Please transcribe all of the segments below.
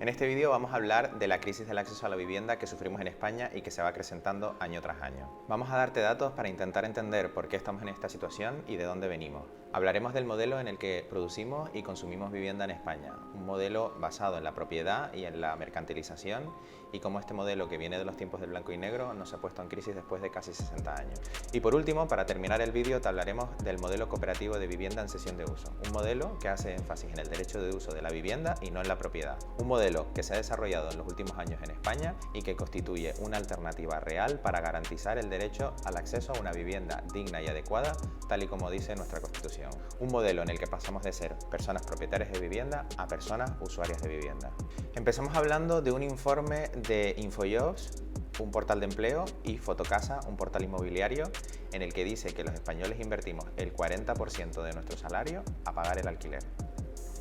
En este vídeo vamos a hablar de la crisis del acceso a la vivienda que sufrimos en España y que se va acrecentando año tras año. Vamos a darte datos para intentar entender por qué estamos en esta situación y de dónde venimos. Hablaremos del modelo en el que producimos y consumimos vivienda en España, un modelo basado en la propiedad y en la mercantilización, y cómo este modelo, que viene de los tiempos del blanco y negro, nos ha puesto en crisis después de casi 60 años. Y por último, para terminar el vídeo, te hablaremos del modelo cooperativo de vivienda en cesión de uso, un modelo que hace énfasis en el derecho de uso de la vivienda y no en la propiedad. Un modelo que se ha desarrollado en los últimos años en España y que constituye una alternativa real para garantizar el derecho al acceso a una vivienda digna y adecuada, tal y como dice nuestra Constitución. Un modelo en el que pasamos de ser personas propietarias de vivienda a personas usuarias de vivienda. Empezamos hablando de un informe de Infojobs, un portal de empleo, y Fotocasa, un portal inmobiliario, en el que dice que los españoles invertimos el 40% de nuestro salario a pagar el alquiler.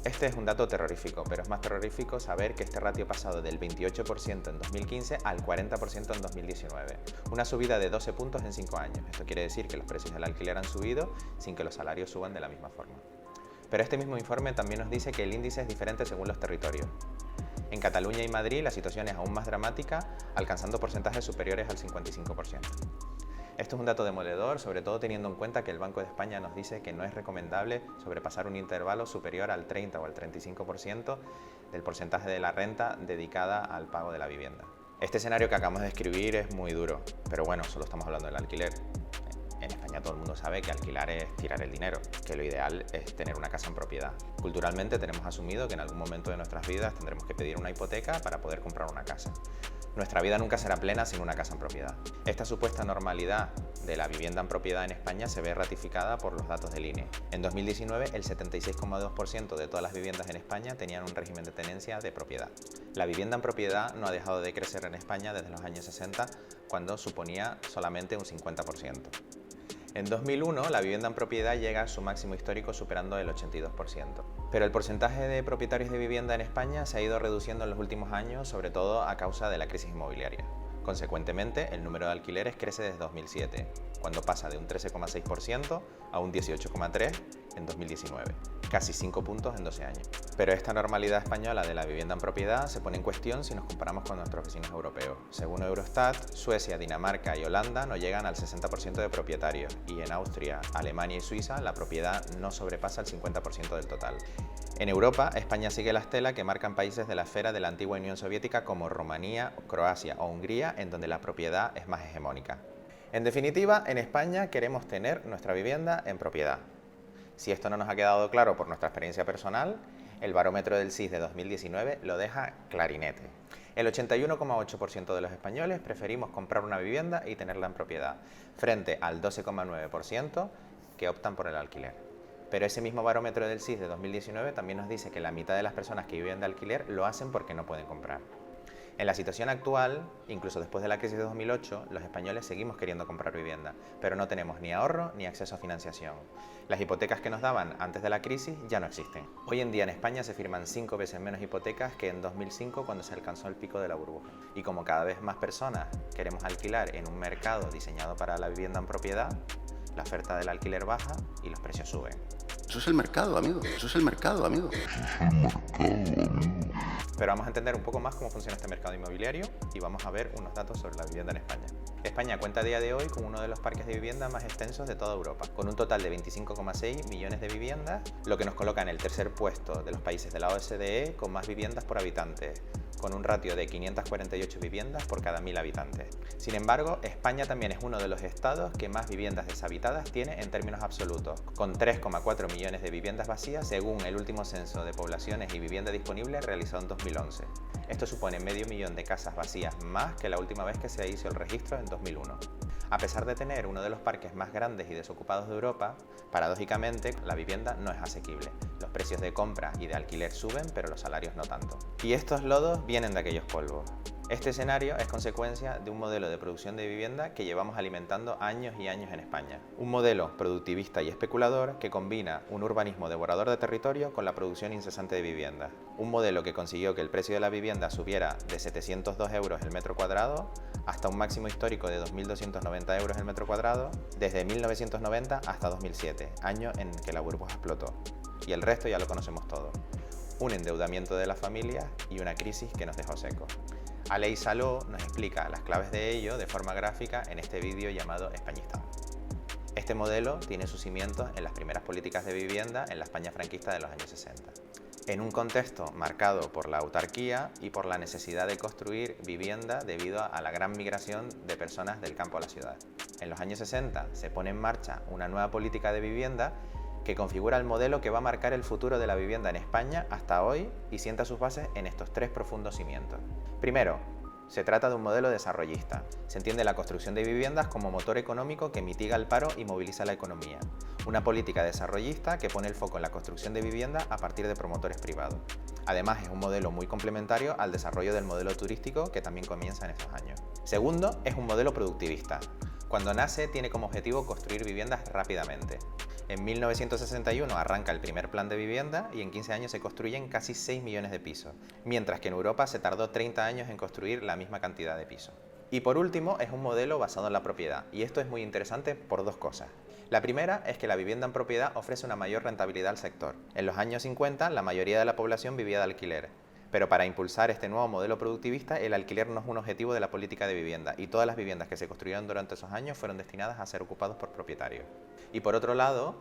Este es un dato terrorífico, pero es más terrorífico saber que este ratio ha pasado del 28% en 2015 al 40% en 2019. Una subida de 12 puntos en 5 años. Esto quiere decir que los precios del alquiler han subido sin que los salarios suban de la misma forma. Pero este mismo informe también nos dice que el índice es diferente según los territorios. En Cataluña y Madrid la situación es aún más dramática, alcanzando porcentajes superiores al 55%. Esto es un dato demoledor, sobre todo teniendo en cuenta que el Banco de España nos dice que no es recomendable sobrepasar un intervalo superior al 30 o al 35% del porcentaje de la renta dedicada al pago de la vivienda. Este escenario que acabamos de describir es muy duro, pero bueno, solo estamos hablando del alquiler. En España todo el mundo sabe que alquilar es tirar el dinero, que lo ideal es tener una casa en propiedad. Culturalmente tenemos asumido que en algún momento de nuestras vidas tendremos que pedir una hipoteca para poder comprar una casa. Nuestra vida nunca será plena sin una casa en propiedad. Esta supuesta normalidad de la vivienda en propiedad en España se ve ratificada por los datos del INE. En 2019, el 76,2% de todas las viviendas en España tenían un régimen de tenencia de propiedad. La vivienda en propiedad no ha dejado de crecer en España desde los años 60, cuando suponía solamente un 50%. En 2001, la vivienda en propiedad llega a su máximo histórico superando el 82%. Pero el porcentaje de propietarios de vivienda en España se ha ido reduciendo en los últimos años, sobre todo a causa de la crisis inmobiliaria. Consecuentemente, el número de alquileres crece desde 2007, cuando pasa de un 13,6% a un 18,3% en 2019, casi 5 puntos en 12 años. Pero esta normalidad española de la vivienda en propiedad se pone en cuestión si nos comparamos con nuestros vecinos europeos. Según Eurostat, Suecia, Dinamarca y Holanda no llegan al 60% de propietarios, y en Austria, Alemania y Suiza la propiedad no sobrepasa el 50% del total. En Europa, España sigue la estela que marcan países de la esfera de la antigua Unión Soviética como Rumanía, Croacia o Hungría, en donde la propiedad es más hegemónica. En definitiva, en España queremos tener nuestra vivienda en propiedad. Si esto no nos ha quedado claro por nuestra experiencia personal, el barómetro del CIS de 2019 lo deja clarinete. El 81,8% de los españoles preferimos comprar una vivienda y tenerla en propiedad, frente al 12,9% que optan por el alquiler. Pero ese mismo barómetro del CIS de 2019 también nos dice que la mitad de las personas que viven de alquiler lo hacen porque no pueden comprar. En la situación actual, incluso después de la crisis de 2008, los españoles seguimos queriendo comprar vivienda, pero no tenemos ni ahorro ni acceso a financiación. Las hipotecas que nos daban antes de la crisis ya no existen. Hoy en día en España se firman 5 veces menos hipotecas que en 2005, cuando se alcanzó el pico de la burbuja. Y como cada vez más personas queremos alquilar en un mercado diseñado para la vivienda en propiedad, la oferta del alquiler baja y los precios suben. Eso es el mercado, amigo. Eso es el mercado, amigo. Pero vamos a entender un poco más cómo funciona este mercado inmobiliario y vamos a ver unos datos sobre la vivienda en España. España cuenta a día de hoy con uno de los parques de vivienda más extensos de toda Europa, con un total de 25,6 millones de viviendas, lo que nos coloca en el tercer puesto de los países de la OSDE con más viviendas por habitante, con un ratio de 548 viviendas por cada 1000 habitantes. Sin embargo, España también es uno de los estados que más viviendas deshabitadas tiene en términos absolutos, con 3,4 millones de viviendas vacías según el último censo de poblaciones y vivienda disponible realizado en 2011. Esto supone medio millón de casas vacías más que la última vez que se hizo el registro en 2001. A pesar de tener uno de los parques más grandes y desocupados de Europa, paradójicamente la vivienda no es asequible. Los precios de compra y de alquiler suben, pero los salarios no tanto. Y estos lodos vienen de aquellos polvos. Este escenario es consecuencia de un modelo de producción de vivienda que llevamos alimentando años y años en España. Un modelo productivista y especulador que combina un urbanismo devorador de territorio con la producción incesante de vivienda. Un modelo que consiguió que el precio de la vivienda subiera de 702 euros el metro cuadrado hasta un máximo histórico de 2.290 euros el metro cuadrado desde 1990 hasta 2007, año en que la burbuja explotó. Y el resto ya lo conocemos todo. un endeudamiento de las familias y una crisis que nos dejó secos. Aleix Saló nos explica las claves de ello de forma gráfica en este vídeo llamado Españistán. Este modelo tiene sus cimientos en las primeras políticas de vivienda en la España franquista de los años 60. En un contexto marcado por la autarquía y por la necesidad de construir vivienda debido a la gran migración de personas del campo a la ciudad. En los años 60 se pone en marcha una nueva política de vivienda que configura el modelo que va a marcar el futuro de la vivienda en España hasta hoy y sienta sus bases en estos tres profundos cimientos. Primero, se trata de un modelo desarrollista. Se entiende la construcción de viviendas como motor económico que mitiga el paro y moviliza la economía. Una política desarrollista que pone el foco en la construcción de vivienda a partir de promotores privados. Además, es un modelo muy complementario al desarrollo del modelo turístico que también comienza en estos años. Segundo, es un modelo productivista. Cuando nace, tiene como objetivo construir viviendas rápidamente. En 1961 arranca el primer plan de vivienda y en 15 años se construyen casi 6 millones de pisos, mientras que en Europa se tardó 30 años en construir la misma cantidad de pisos. Y por último, es un modelo basado en la propiedad, y esto es muy interesante por dos cosas. La primera es que la vivienda en propiedad ofrece una mayor rentabilidad al sector. En los años 50, la mayoría de la población vivía de alquiler, pero para impulsar este nuevo modelo productivista, el alquiler no es un objetivo de la política de vivienda, y todas las viviendas que se construyeron durante esos años fueron destinadas a ser ocupados por propietarios. Y por otro lado,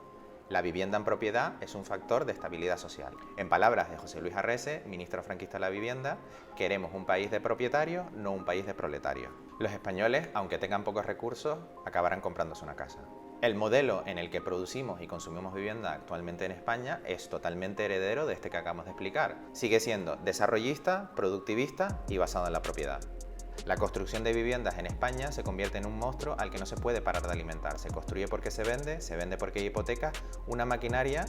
la vivienda en propiedad es un factor de estabilidad social. En palabras de José Luis Arrese, ministro franquista de la Vivienda, queremos un país de propietarios, no un país de proletarios. Los españoles, aunque tengan pocos recursos, acabarán comprándose una casa. El modelo en el que producimos y consumimos vivienda actualmente en España es totalmente heredero de este que acabamos de explicar. Sigue siendo desarrollista, productivista y basado en la propiedad. La construcción de viviendas en España se convierte en un monstruo al que no se puede parar de alimentar. Se construye porque se vende porque hay hipotecas, una maquinaria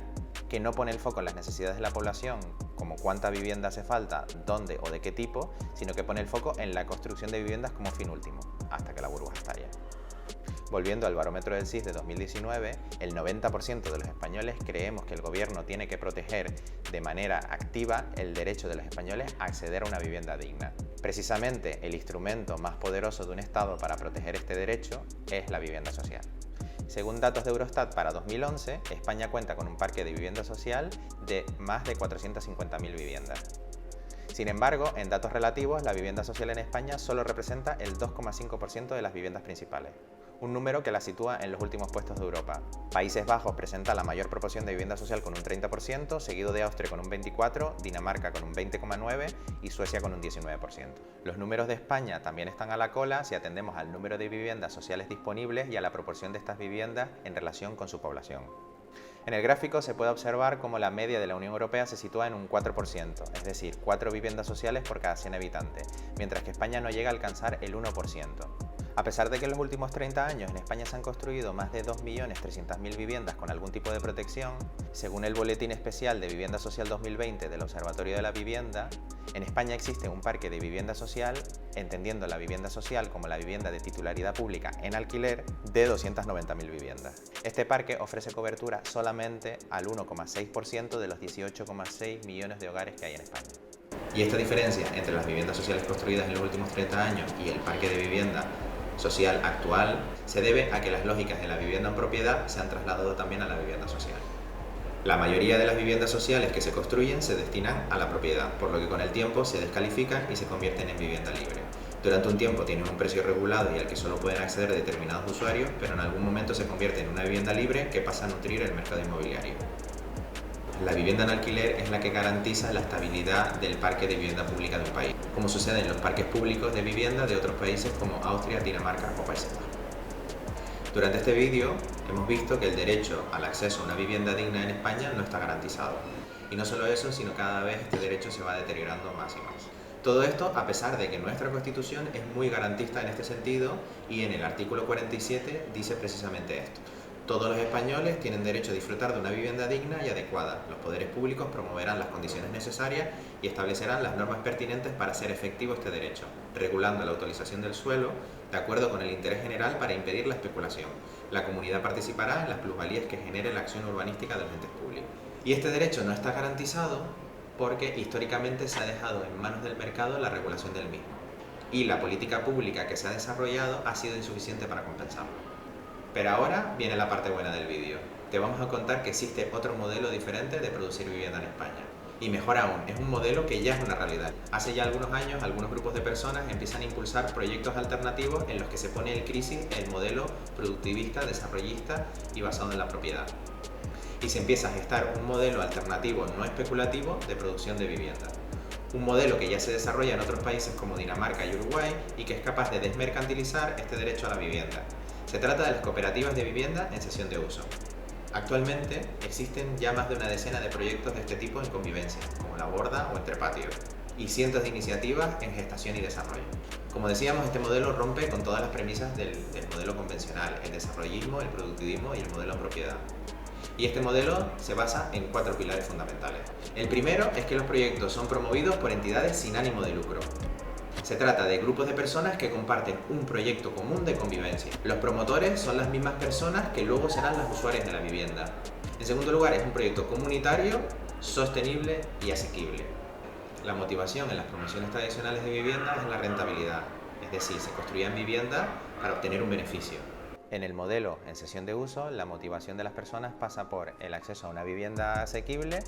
que no pone el foco en las necesidades de la población, como cuánta vivienda hace falta, dónde o de qué tipo, sino que pone el foco en la construcción de viviendas como fin último, hasta que la burbuja estalla. Volviendo al barómetro del CIS de 2019, el 90% de los españoles creemos que el gobierno tiene que proteger de manera activa el derecho de los españoles a acceder a una vivienda digna. Precisamente el instrumento más poderoso de un Estado para proteger este derecho es la vivienda social. Según datos de Eurostat para 2011, España cuenta con un parque de vivienda social de más de 450.000 viviendas. Sin embargo, en datos relativos, la vivienda social en España solo representa el 2,5% de las viviendas principales, un número que la sitúa en los últimos puestos de Europa. Países Bajos presenta la mayor proporción de vivienda social con un 30%, seguido de Austria con un 24%, Dinamarca con un 20,9% y Suecia con un 19%. Los números de España también están a la cola si atendemos al número de viviendas sociales disponibles y a la proporción de estas viviendas en relación con su población. En el gráfico se puede observar cómo la media de la Unión Europea se sitúa en un 4%, es decir, 4 viviendas sociales por cada 100 habitantes, mientras que España no llega a alcanzar el 1%. A pesar de que en los últimos 30 años en España se han construido más de 2.300.000 viviendas con algún tipo de protección, según el Boletín Especial de Vivienda Social 2020 del Observatorio de la Vivienda, en España existe un parque de vivienda social, entendiendo la vivienda social como la vivienda de titularidad pública en alquiler, de 290.000 viviendas. Este parque ofrece cobertura solamente al 1,6% de los 18,6 millones de hogares que hay en España. Y esta diferencia entre las viviendas sociales construidas en los últimos 30 años y el parque de vivienda social actual se debe a que las lógicas de la vivienda en propiedad se han trasladado también a la vivienda social. La mayoría de las viviendas sociales que se construyen se destinan a la propiedad, por lo que con el tiempo se descalifican y se convierten en vivienda libre. Durante un tiempo tienen un precio regulado y al que solo pueden acceder determinados usuarios, pero en algún momento se convierte en una vivienda libre que pasa a nutrir el mercado inmobiliario. La vivienda en alquiler es la que garantiza la estabilidad del parque de vivienda pública de un país, como sucede en los parques públicos de vivienda de otros países como Austria, Dinamarca o Países Bajos. Durante este vídeo hemos visto que el derecho al acceso a una vivienda digna en España no está garantizado. Y no solo eso, sino cada vez este derecho se va deteriorando más y más. Todo esto a pesar de que nuestra Constitución es muy garantista en este sentido y en el artículo 47 dice precisamente esto. Todos los españoles tienen derecho a disfrutar de una vivienda digna y adecuada. Los poderes públicos promoverán las condiciones necesarias y establecerán las normas pertinentes para hacer efectivo este derecho, regulando la utilización del suelo de acuerdo con el interés general para impedir la especulación. La comunidad participará en las plusvalías que genere la acción urbanística de los entes públicos. Y este derecho no está garantizado porque históricamente se ha dejado en manos del mercado la regulación del mismo. Y la política pública que se ha desarrollado ha sido insuficiente para compensarlo. Pero ahora viene la parte buena del vídeo. Te vamos a contar que existe otro modelo diferente de producir vivienda en España. Y mejor aún, es un modelo que ya es una realidad. Hace ya algunos años, algunos grupos de personas empiezan a impulsar proyectos alternativos en los que se pone en crisis el modelo productivista, desarrollista y basado en la propiedad. Y se empieza a gestar un modelo alternativo no especulativo de producción de vivienda. Un modelo que ya se desarrolla en otros países como Dinamarca y Uruguay y que es capaz de desmercantilizar este derecho a la vivienda. Se trata de las cooperativas de vivienda en cesión de uso. Actualmente existen ya más de una decena de proyectos de este tipo en convivencia, como La Borda o Entre Patios, y cientos de iniciativas en gestación y desarrollo. Como decíamos, este modelo rompe con todas las premisas del modelo convencional, el desarrollismo, el productivismo y el modelo en propiedad. Y este modelo se basa en 4 pilares fundamentales. El primero es que los proyectos son promovidos por entidades sin ánimo de lucro. Se trata de grupos de personas que comparten un proyecto común de convivencia. Los promotores son las mismas personas que luego serán las usuarias de la vivienda. En segundo lugar, es un proyecto comunitario, sostenible y asequible. La motivación en las promociones tradicionales de vivienda es la rentabilidad, es decir, se construían viviendas para obtener un beneficio. En el modelo en cesión de uso, la motivación de las personas pasa por el acceso a una vivienda asequible,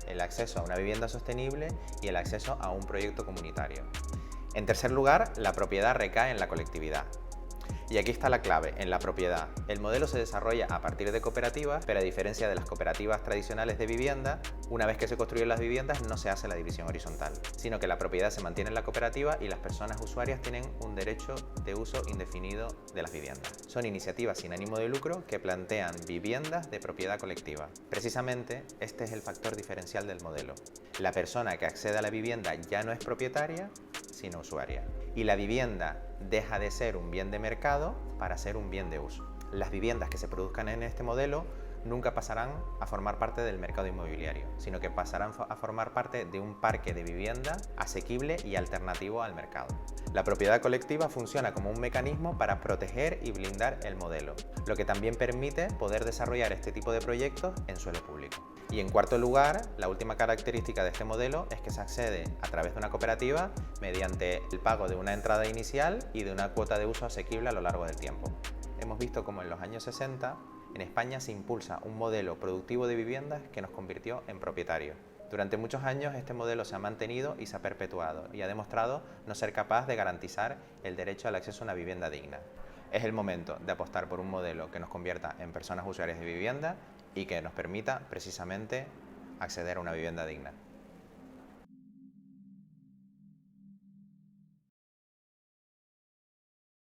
el acceso a una vivienda sostenible y el acceso a un proyecto comunitario. En tercer lugar, la propiedad recae en la colectividad. Y aquí está la clave, en la propiedad. El modelo se desarrolla a partir de cooperativas, pero a diferencia de las cooperativas tradicionales de vivienda, una vez que se construyen las viviendas no se hace la división horizontal, sino que la propiedad se mantiene en la cooperativa y las personas usuarias tienen un derecho de uso indefinido de las viviendas. Son iniciativas sin ánimo de lucro que plantean viviendas de propiedad colectiva. Precisamente, este es el factor diferencial del modelo. La persona que accede a la vivienda ya no es propietaria, sino usuaria. Y la vivienda deja de ser un bien de mercado para ser un bien de uso. Las viviendas que se produzcan en este modelo nunca pasarán a formar parte del mercado inmobiliario, sino que pasarán a formar parte de un parque de vivienda asequible y alternativo al mercado. La propiedad colectiva funciona como un mecanismo para proteger y blindar el modelo, lo que también permite poder desarrollar este tipo de proyectos en suelo público. Y en cuarto lugar, la última característica de este modelo es que se accede a través de una cooperativa mediante el pago de una entrada inicial y de una cuota de uso asequible a lo largo del tiempo. Hemos visto cómo en los años 60 en España se impulsa un modelo productivo de viviendas que nos convirtió en propietarios. Durante muchos años este modelo se ha mantenido y se ha perpetuado y ha demostrado no ser capaz de garantizar el derecho al acceso a una vivienda digna. Es el momento de apostar por un modelo que nos convierta en personas usuarias de vivienda y que nos permita precisamente acceder a una vivienda digna.